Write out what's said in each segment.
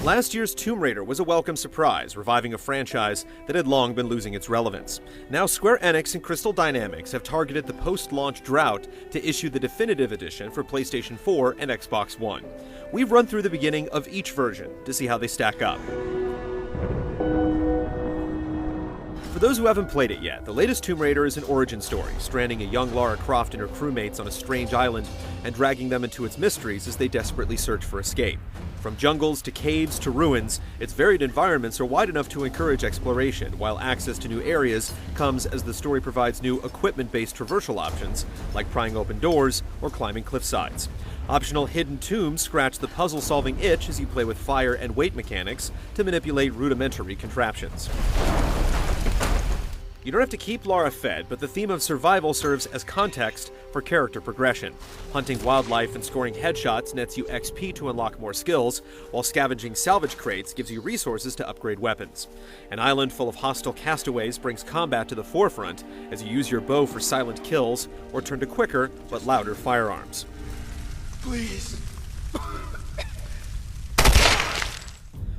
Last year's Tomb Raider was a welcome surprise, reviving a franchise that had long been losing its relevance. Now Square Enix and Crystal Dynamics have targeted the post-launch drought to issue the Definitive Edition for PlayStation 4 and Xbox One. We've run through the beginning of each version to see how they stack up. For those who haven't played it yet, the latest Tomb Raider is an origin story, stranding a young Lara Croft and her crewmates on a strange island and dragging them into its mysteries as they desperately search for escape. From jungles to caves to ruins, its varied environments are wide enough to encourage exploration, while access to new areas comes as the story provides new equipment-based traversal options, like prying open doors or climbing cliff sides. Optional hidden tombs scratch the puzzle-solving itch as you play with fire and weight mechanics to manipulate rudimentary contraptions. You don't have to keep Lara fed, but the theme of survival serves as context for character progression. Hunting wildlife and scoring headshots nets you XP to unlock more skills, while scavenging salvage crates gives you resources to upgrade weapons. An island full of hostile castaways brings combat to the forefront as you use your bow for silent kills or turn to quicker but louder firearms. Please.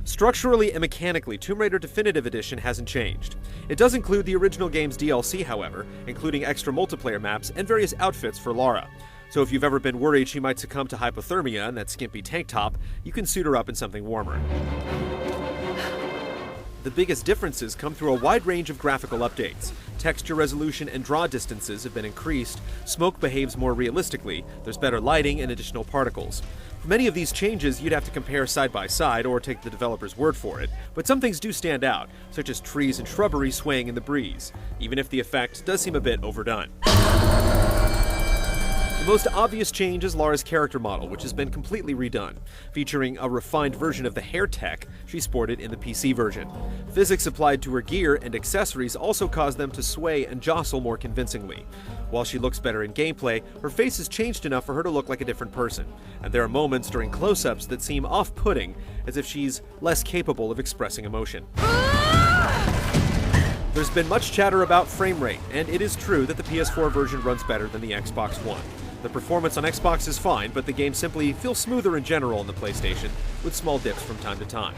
Structurally and mechanically, Tomb Raider Definitive Edition hasn't changed. It does include the original game's DLC, however, including extra multiplayer maps and various outfits for Lara. So if you've ever been worried she might succumb to hypothermia in that skimpy tank top, you can suit her up in something warmer. The biggest differences come through a wide range of graphical updates. Texture resolution and draw distances have been increased, smoke behaves more realistically, there's better lighting and additional particles. For many of these changes, you'd have to compare side by side or take the developer's word for it, but some things do stand out, such as trees and shrubbery swaying in the breeze, even if the effect does seem a bit overdone. The most obvious change is Lara's character model, which has been completely redone, featuring a refined version of the hair tech she sported in the PC version. Physics applied to her gear and accessories also cause them to sway and jostle more convincingly. While she looks better in gameplay, her face has changed enough for her to look like a different person, and there are moments during close-ups that seem off-putting, as if she's less capable of expressing emotion. There's been much chatter about frame rate, and it is true that the PS4 version runs better than the Xbox One. The performance on Xbox is fine, but the game simply feels smoother in general on the PlayStation, with small dips from time to time.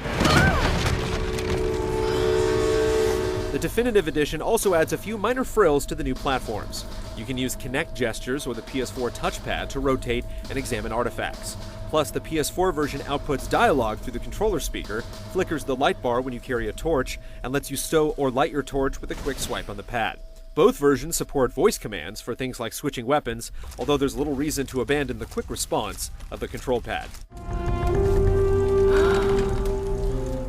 The Definitive Edition also adds a few minor frills to the new platforms. You can use Kinect gestures or the PS4 touchpad to rotate and examine artifacts. Plus, the PS4 version outputs dialogue through the controller speaker, flickers the light bar when you carry a torch, and lets you stow or light your torch with a quick swipe on the pad. Both versions support voice commands for things like switching weapons, although there's little reason to abandon the quick response of the control pad.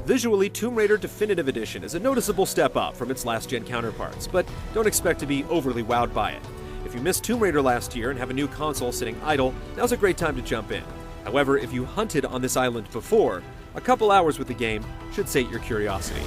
Visually, Tomb Raider Definitive Edition is a noticeable step up from its last-gen counterparts, but don't expect to be overly wowed by it. If you missed Tomb Raider last year and have a new console sitting idle, now's a great time to jump in. However, if you hunted on this island before, a couple hours with the game should sate your curiosity.